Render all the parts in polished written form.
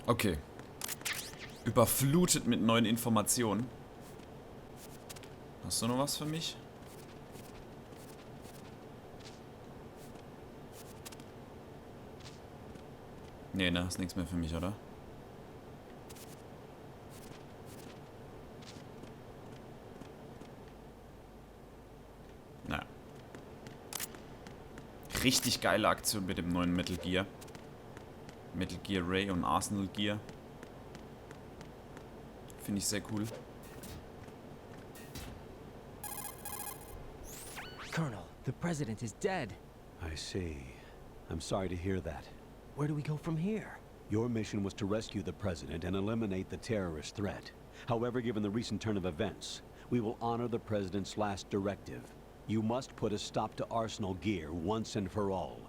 Okay. Überflutet mit neuen Informationen. Hast du noch was für mich? Nee, ne, ist nichts mehr für mich, oder? Na. Richtig geile Aktion mit dem neuen Metal Gear. Metal Gear Ray und Arsenal Gear. Finde ich sehr cool. Colonel, the president is dead. I see. I'm sorry to hear that. Where do we go from here? Your mission was to rescue the president and eliminate the terrorist threat. However, given the recent turn of events, we will honor the president's last directive. You must put a stop to Arsenal Gear once and for all.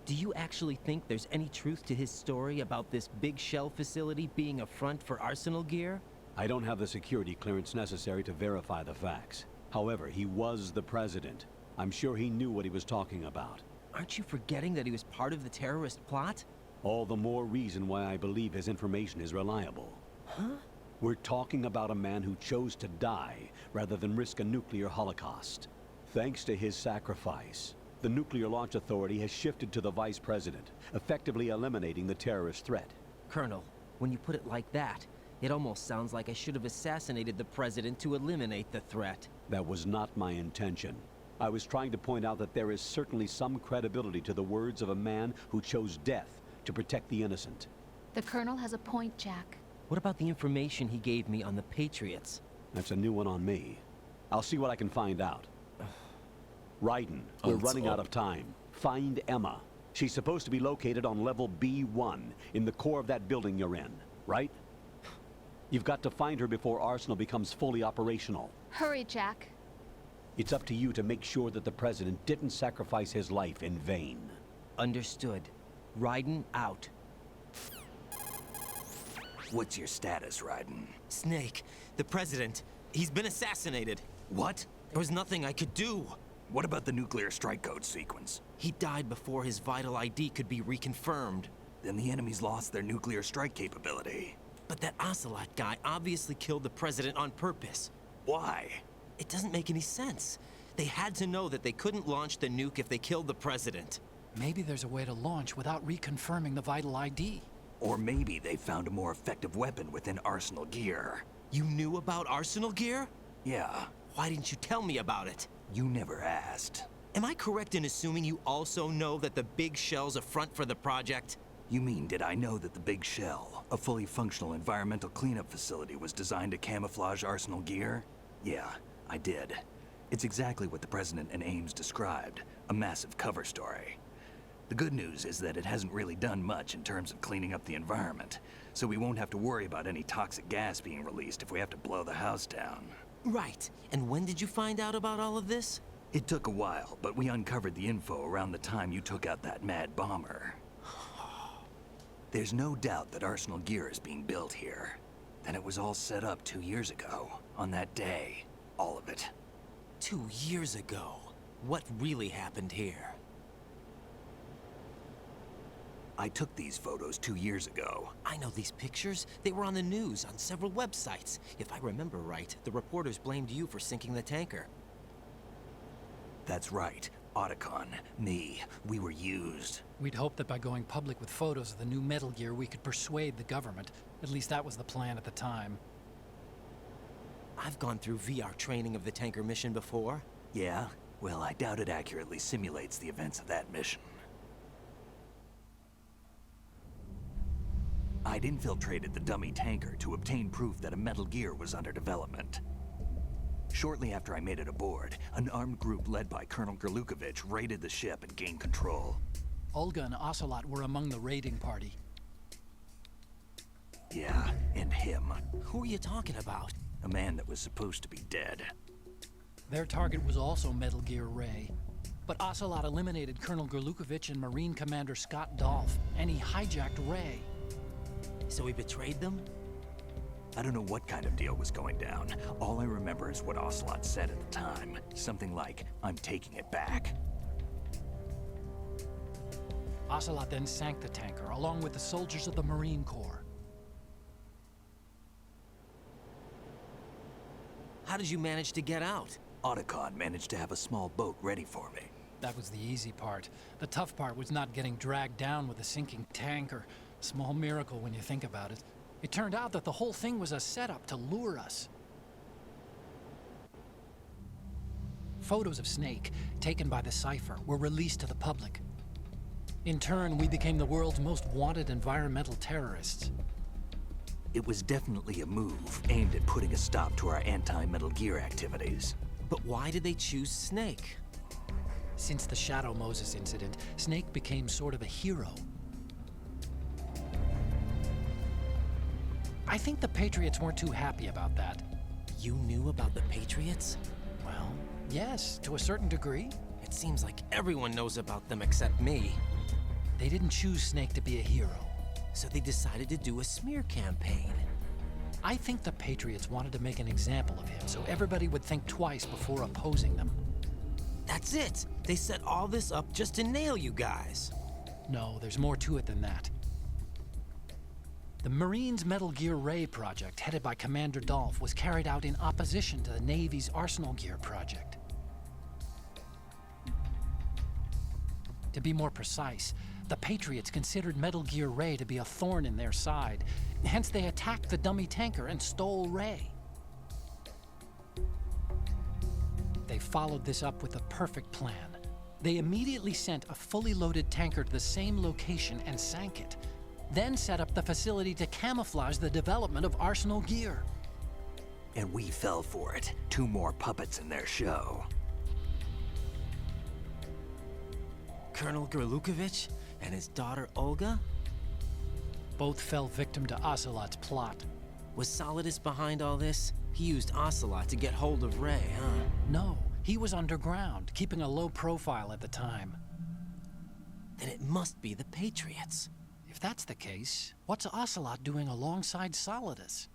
Do you actually think there's any truth to his story about this big shell facility being a front for Arsenal Gear? I don't have the security clearance necessary to verify the facts. However, he was the president. I'm sure he knew what he was talking about. Aren't you forgetting that he was part of the terrorist plot? All the more reason why I believe his information is reliable. Huh? We're talking about a man who chose to die rather than risk a nuclear holocaust. Thanks to his sacrifice, the Nuclear Launch Authority has shifted to the vice president, effectively eliminating the terrorist threat. Colonel, when you put it like that, it almost sounds like I should have assassinated the president to eliminate the threat. That was not my intention. I was trying to point out that there is certainly some credibility to the words of a man who chose death to protect the innocent. The Colonel has a point, Jack. What about the information he gave me on the Patriots? That's a new one on me. I'll see what I can find out. Raiden, we're running out of time. Find Emma. She's supposed to be located on level B1, in the core of that building you're in, right? You've got to find her before Arsenal becomes fully operational. Hurry, Jack. It's up to you to make sure that the president didn't sacrifice his life in vain. Understood. Raiden out. What's your status, Raiden? Snake, the president, he's been assassinated. What? There was nothing I could do. What about the nuclear strike code sequence? He died before his vital ID could be reconfirmed. Then the enemy's lost their nuclear strike capability. But that Ocelot guy obviously killed the president on purpose. Why? It doesn't make any sense. They had to know that they couldn't launch the nuke if they killed the president. Maybe there's a way to launch without reconfirming the vital ID. Or maybe they found a more effective weapon within Arsenal Gear. You knew about Arsenal Gear? Yeah, Why didn't you tell me about it? you never asked. Am I correct in assuming you also know that the Big Shell's a front for the project? You mean, did I know that the Big Shell, a fully functional environmental cleanup facility, was designed to camouflage Arsenal Gear? Yeah, I did. It's exactly what the President and Ames described, a massive cover story. The good news is that it hasn't really done much in terms of cleaning up the environment, so we won't have to worry about any toxic gas being released if we have to blow the house down. Right. And when did you find out about all of this? It took a while, but we uncovered the info around the time you took out that mad bomber. There's no doubt that Arsenal Gear is being built here. And it was all set up 2 years ago, on that day. All of it. 2 years ago. What really happened here? I took these photos 2 years ago. I know these pictures. They were on the news, on several websites. If I remember right, the reporters blamed you for sinking the tanker. That's right. Otacon, me, we were used. We'd hoped that by going public with photos of the new Metal Gear, we could persuade the government. At least that was the plan at the time. I've gone through VR training of the tanker mission before. Yeah? Well, I doubt it accurately simulates the events of that mission. I'd infiltrated the dummy tanker to obtain proof that a Metal Gear was under development. Shortly after I made it aboard, an armed group led by Colonel Gerlukovich raided the ship and gained control. Olga and Ocelot were among the raiding party. Yeah, and him. Who are you talking about? A man that was supposed to be dead. Their target was also Metal Gear Ray. But Ocelot eliminated Colonel Gerlukovich and Marine Commander Scott Dolph, and he hijacked Ray. So he betrayed them? I don't know what kind of deal was going down. All I remember is what Ocelot said at the time. Something like, "I'm taking it back." Ocelot then sank the tanker, along with the soldiers of the Marine Corps. How did you manage to get out? Otacon managed to have a small boat ready for me. That was the easy part. The tough part was not getting dragged down with a sinking tanker. Small miracle when you think about it. It turned out that the whole thing was a setup to lure us. Photos of Snake, taken by the Cypher, were released to the public. In turn, we became the world's most wanted environmental terrorists. It was definitely a move aimed at putting a stop to our anti-Metal Gear activities. But why did they choose Snake? Since the Shadow Moses incident, Snake became sort of a hero. I think the Patriots weren't too happy about that. You knew about the Patriots? Well, yes, to a certain degree. It seems like everyone knows about them except me. They didn't choose Snake to be a hero. So they decided to do a smear campaign. I think the Patriots wanted to make an example of him so everybody would think twice before opposing them. That's it! They set all this up just to nail you guys. No, there's more to it than that. The Marines' Metal Gear Ray project, headed by Commander Dolph, was carried out in opposition to the Navy's Arsenal Gear project. To be more precise, the Patriots considered Metal Gear Ray to be a thorn in their side. Hence, they attacked the dummy tanker and stole Ray. They followed this up with a perfect plan. They immediately sent a fully loaded tanker to the same location and sank it. Then set up the facility to camouflage the development of Arsenal Gear. And we fell for it. 2 more puppets in their show. Colonel Gerlukovich and his daughter Olga? Both fell victim to Ocelot's plot. Was Solidus behind all this? He used Ocelot to get hold of Ray, huh? No, he was underground, keeping a low profile at the time. Then it must be the Patriots. If that's the case, what's Ocelot doing alongside Solidus?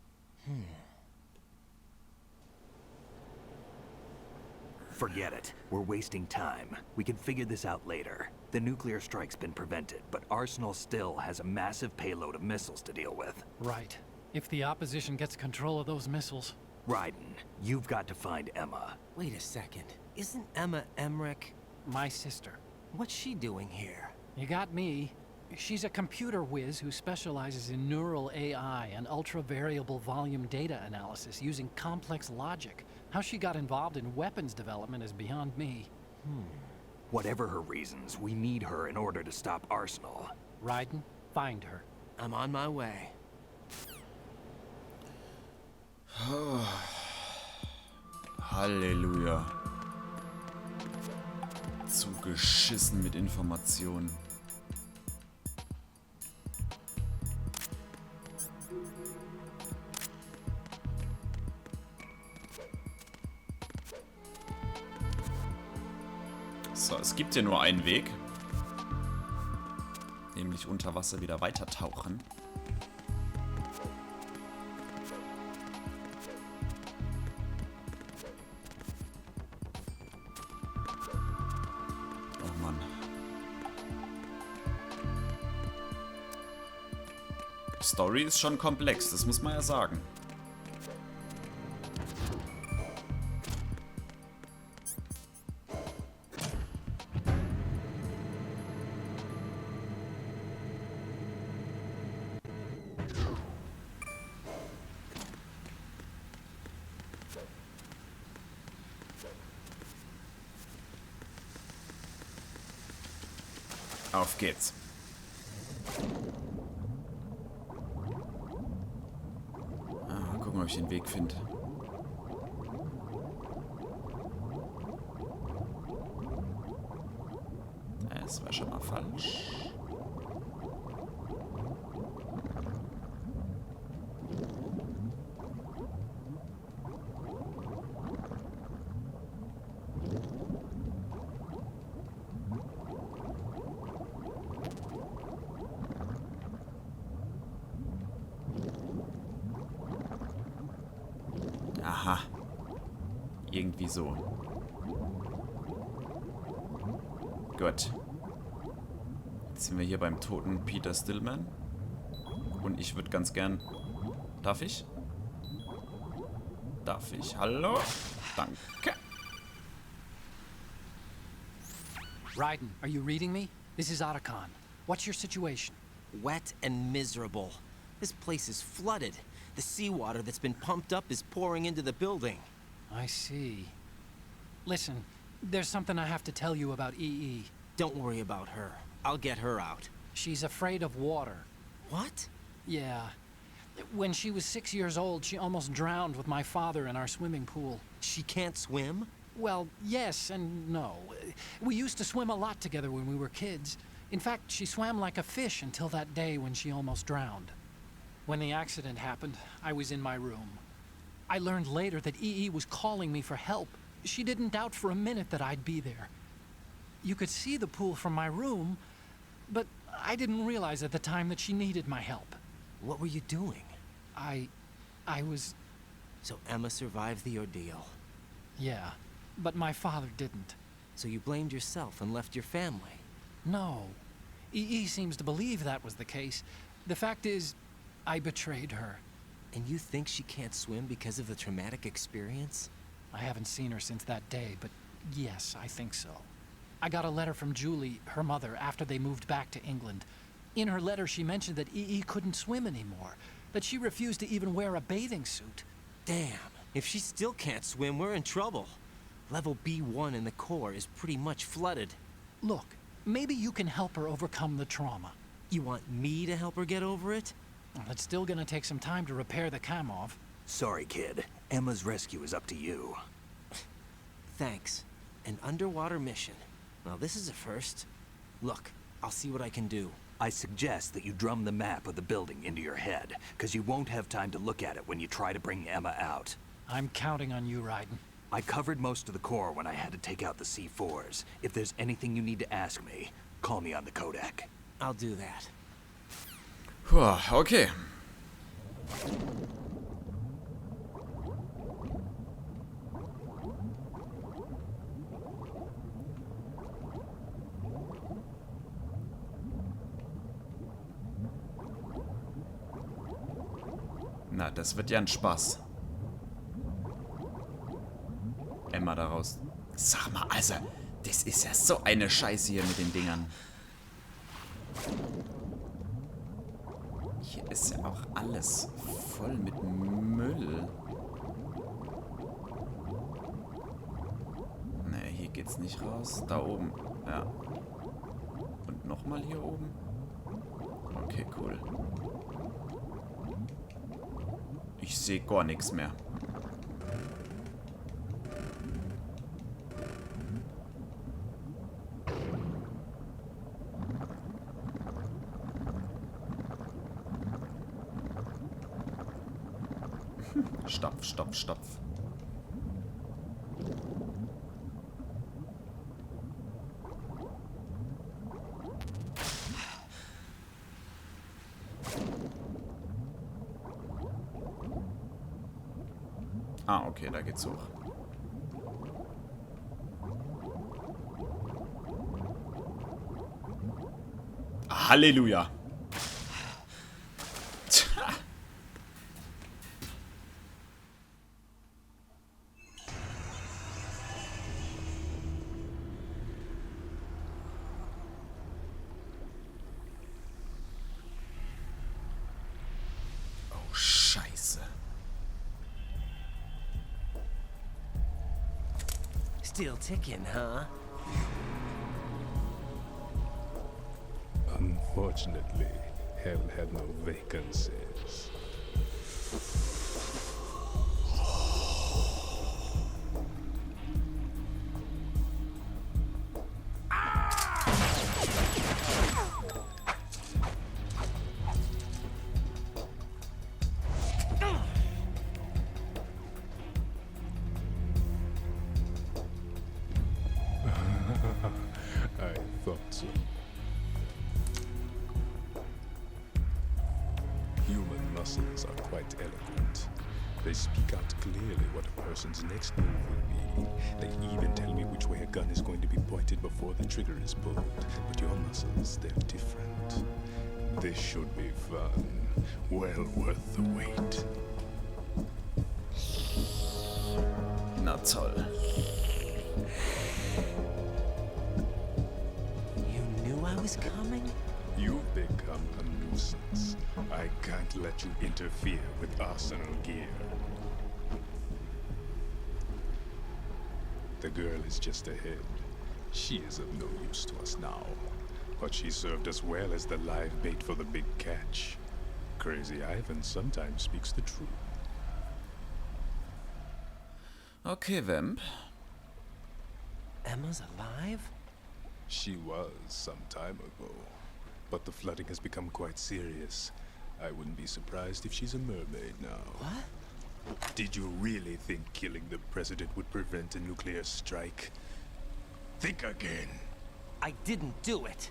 Forget it. We're wasting time. We can figure this out later. The nuclear strike's been prevented, but Arsenal still has a massive payload of missiles to deal with. Right. If the opposition gets control of those missiles. Raiden, you've got to find Emma. Wait a second. Isn't Emma Emmerich? My sister. What's she doing here? You got me. She's a computer whiz who specializes in neural AI and ultra-variable volume data analysis using complex logic. How she got involved in weapons development is beyond me. Whatever her reasons, we need her in order to stop Arsenal. Raiden, find her. I'm on my way. Halleluja. Zugeschissen mit Informationen. So, es gibt hier nur einen Weg. Nämlich unter Wasser wieder weiter tauchen. Oh Mann. Die Story ist schon komplex, das muss man ja sagen. Auf geht's. Gucken, ob ich den Weg finde. Das war schon mal falsch. Aha. Irgendwie so. Gut. Jetzt sind wir hier beim toten Peter Stillman. Und ich würde ganz gern... Darf ich? darf ich. Hallo? Danke. Raiden, are you reading me? This is Otacon. What's your situation? Wet and miserable. This place is flooded. The seawater that's been pumped up is pouring into the building. I see. Listen, there's something I have to tell you about EE. Don't worry about her. I'll get her out. She's afraid of water. What? Yeah. When she was 6 years old, she almost drowned with my father in our swimming pool. She can't swim? Well, yes and no. We used to swim a lot together when we were kids. In fact, she swam like a fish until that day when she almost drowned. When the accident happened, I was in my room. I learned later that EE was calling me for help. She didn't doubt for a minute that I'd be there. You could see the pool from my room, but I didn't realize at the time that she needed my help. What were you doing? I was... So Emma survived the ordeal. Yeah, but my father didn't. So you blamed yourself and left your family? No. EE seems to believe that was the case. The fact is, I betrayed her. And you think she can't swim because of the traumatic experience? I haven't seen her since that day, but yes, I think so. I got a letter from Julie, her mother, after they moved back to England. In her letter, she mentioned that EE couldn't swim anymore, that she refused to even wear a bathing suit. Damn, if she still can't swim, we're in trouble. Level B1 in the core is pretty much flooded. Look, maybe you can help her overcome the trauma. You want me to help her get over it? Well, it's still gonna take some time to repair the Kamov. Sorry, kid. Emma's rescue is up to you. Thanks. An underwater mission. Well, this is a first. Look, I'll see what I can do. I suggest that you drum the map of the building into your head, because you won't have time to look at it when you try to bring Emma out. I'm counting on you, Raiden. I covered most of the core when I had to take out the C4s. If there's anything you need to ask me, call me on the codec. I'll do that. Puh, okay. Na, das wird ja ein Spaß. Emma daraus. Sag mal, also, das ist ja so eine Scheiße hier mit den Dingern. Hier ist ja auch alles voll mit Müll. Ne, hier geht's nicht raus. Da oben, ja. Und nochmal hier oben. Okay, cool. Ich sehe gar nichts mehr. Stopf, stopf, stopf. Ah, okay, da geht's hoch. Halleluja. Tja. Oh, Scheiße. Still ticking, huh? Unfortunately, hell had no vacancies. I thought so. Human muscles are quite eloquent. They speak out clearly what a person's next move will be. They even tell me which way a gun is going to be pointed before the trigger is pulled. But your muscles, they're different. This should be fun. Well worth the wait. toll. You knew I was coming? You've become a nuisance. I can't let you interfere with arsenal gear. The girl is just ahead. She is of no use to us now. But she served us well as the live bait for the big catch. Crazy Ivan sometimes speaks the truth. Okay, Vamp. Emma's alive? She was some time ago. But the flooding has become quite serious. I wouldn't be surprised if she's a mermaid now. What? Did you really think killing the president would prevent a nuclear strike? Think again. I didn't do it.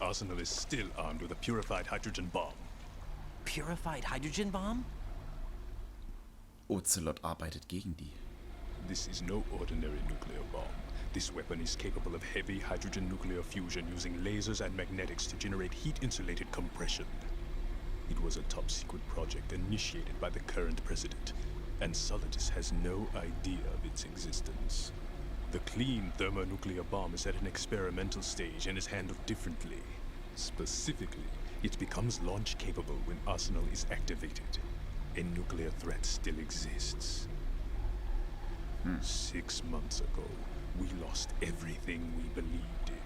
Arsenal is still armed with a purified hydrogen bomb. Purified hydrogen bomb? Ocelot arbeitet gegen die. This is no ordinary nuclear bomb. This weapon is capable of heavy hydrogen nuclear fusion using lasers and magnetics to generate heat-insulated compression. It was a top-secret project initiated by the current president, and Solidus has no idea of its existence. The clean thermonuclear bomb is at an experimental stage and is handled differently. Specifically, it becomes launch-capable when Arsenal is activated. A nuclear threat still exists. 6 months ago, we lost everything we believed in.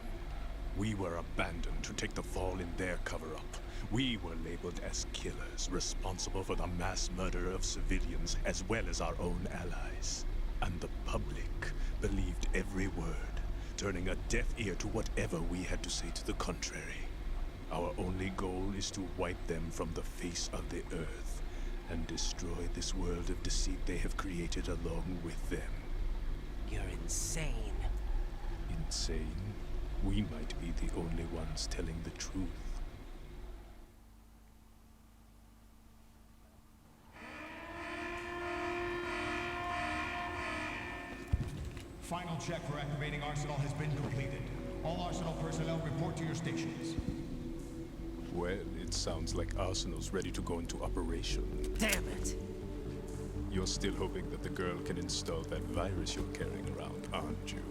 We were abandoned to take the fall in their cover-up. We were labeled as killers, responsible for the mass murder of civilians as well as our own allies. And the public believed every word, turning a deaf ear to whatever we had to say to the contrary. Our only goal is to wipe them from the face of the earth and destroy this world of deceit they have created along with them. You're insane. Insane? We might be the only ones telling the truth. Final check for activating Arsenal has been completed. All Arsenal personnel report to your stations. Well, it sounds like Arsenal's ready to go into operation. Damn it! You're still hoping that the girl can install that virus you're carrying around, aren't you?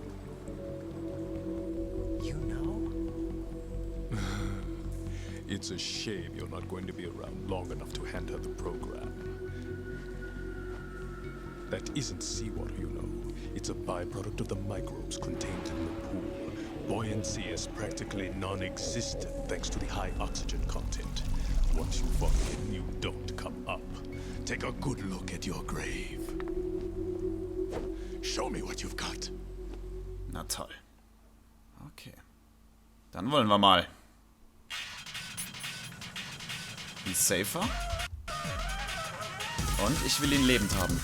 You know? It's a shame you're not going to be around long enough to hand her the program. That isn't seawater, you know. It's a byproduct of the microbes contained in the pool. Buoyancy is practically non-existent thanks to the high oxygen content. Once you fall in, you don't come up. Take a good look at your grave. Show me what you've got. Na toll. Okay. Dann wollen wir mal. Ein Safer. Und ich will ihn lebend haben.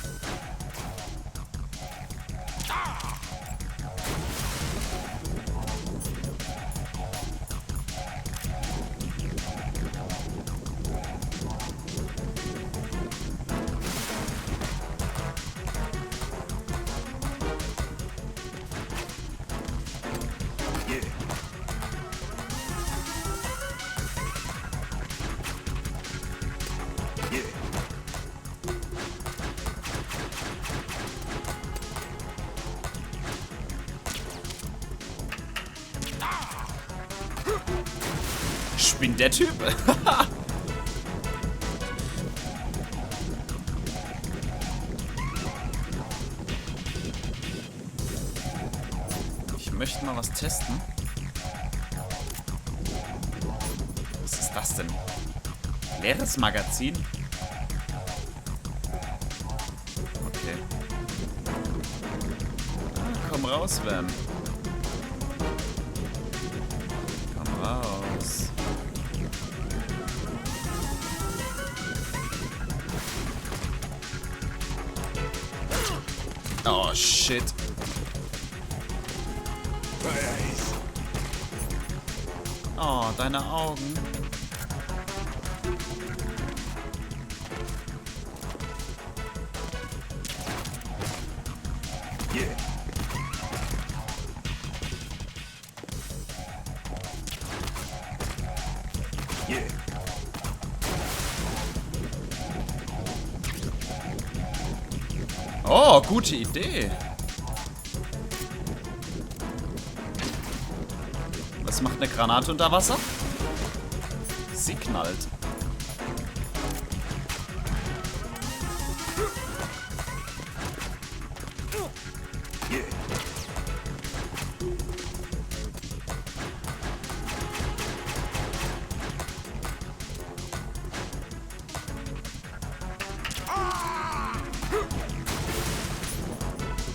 Spinnt der Typ? Ich möchte mal was testen. Was ist das denn? Leeres Magazin? Okay. Ah, komm raus, Vamp. Komm raus. Oh, shit. Oh, deine Augen. Oh, gute Idee. Was macht eine Granate unter Wasser? Sie knallt.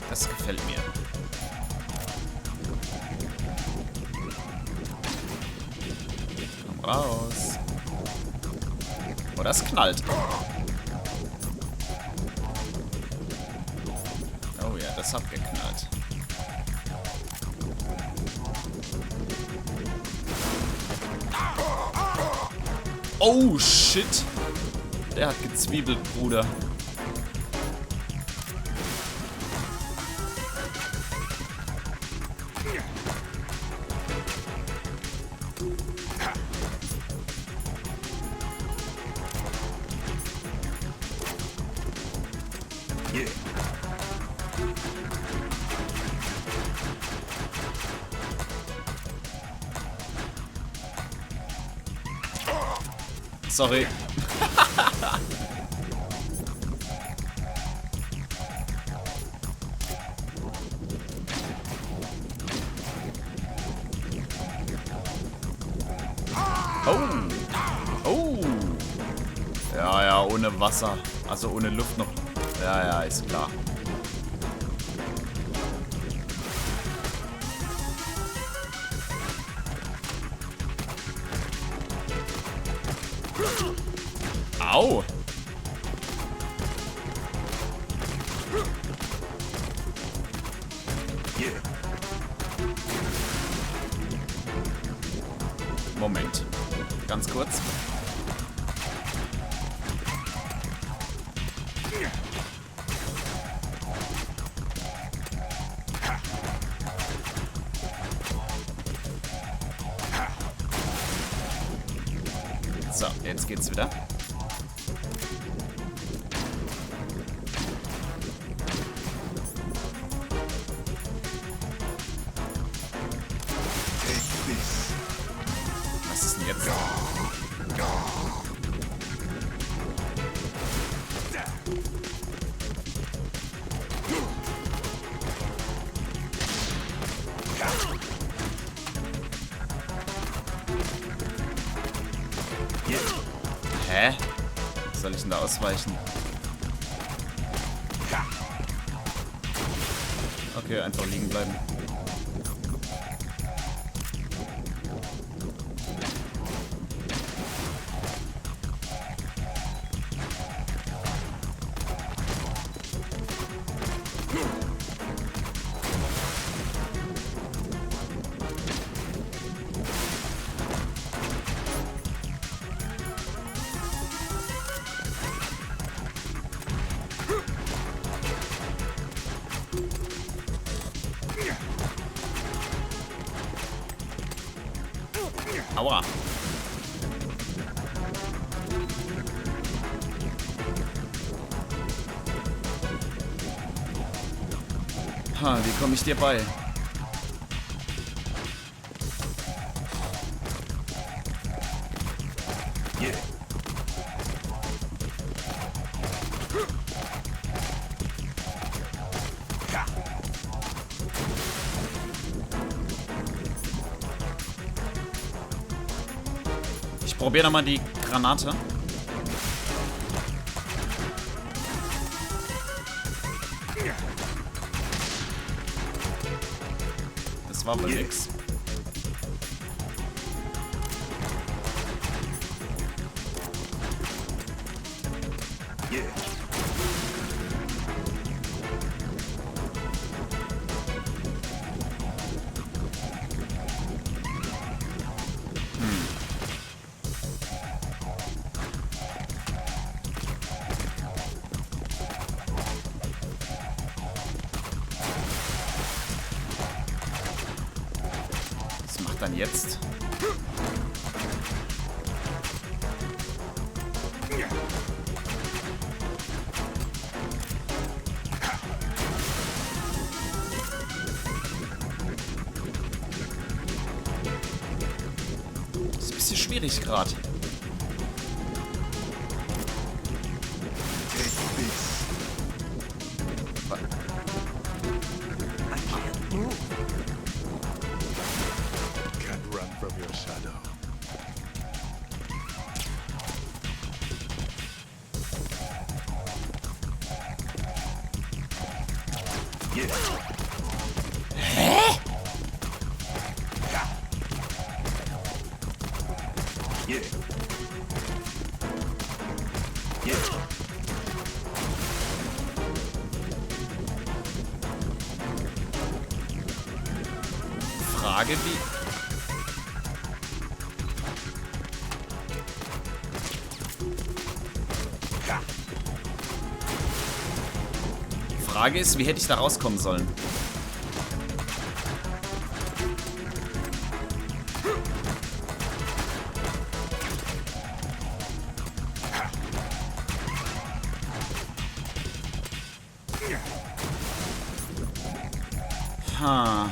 Das gefällt mir. Komm raus. Oh, das knallt. Oh ja, das hat geknallt. Oh, shit. Der hat gezwiebelt, Bruder. Sorry. Oh. Oh. Ja, ja, ohne Wasser. Also ohne Luft noch. Ja, ja, ist klar. Au! Moment. Ganz kurz. So, jetzt geht's wieder. Was ist denn jetzt? Hä? Was soll ich denn da ausweichen? Okay, einfach liegen bleiben. Aua. Ha, wie komme ich dir bei? Ich probiere nochmal die Granate. Das war wohl nix. Was macht dann jetzt? Schwieriggrad. Can't run from your shadow. Frage, wie... Frage ist, wie hätte ich da rauskommen sollen? Ha.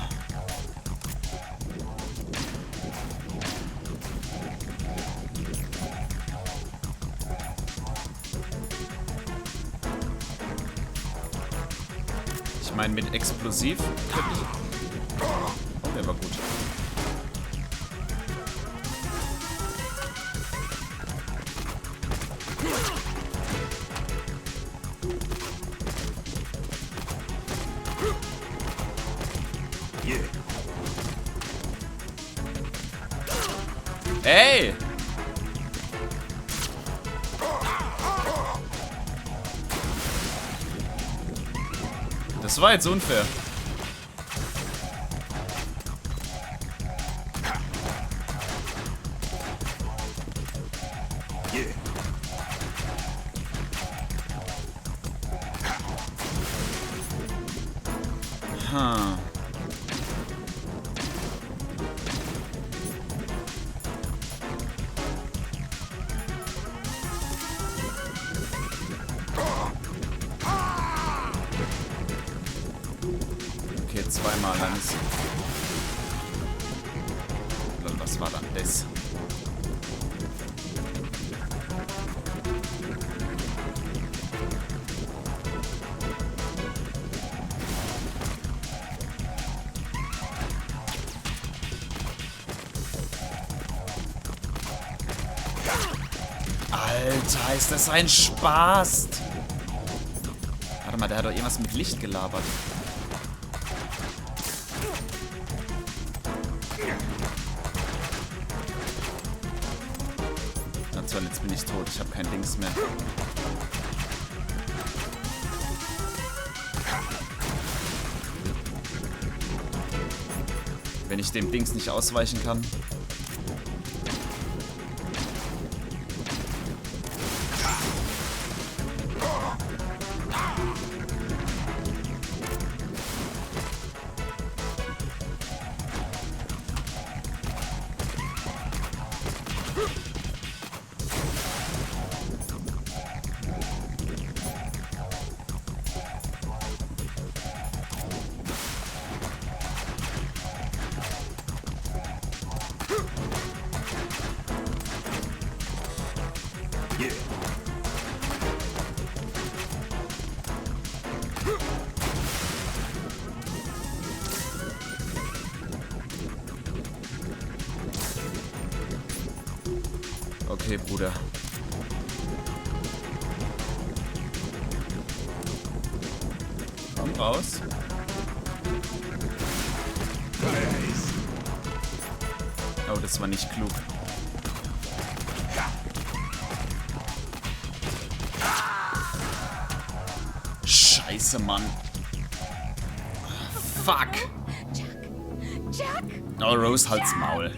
Ich meine, mit Explosiv könnte ich... Oh, der war gut. Ey! Das war jetzt unfair. Ha. Okay, zweimal dann ist... Was war dann das? Alter, ist das ein Spaß? Warte mal, der hat doch irgendwas mit Licht gelabert. Na toll, jetzt bin ich tot. Ich habe kein Dings mehr. Wenn ich dem Dings nicht ausweichen kann. Okay, Bruder. Komm raus. Oh, das war nicht klug. Scheiße, Mann. Fuck. Jack! Oh, Rose, halt's Maul.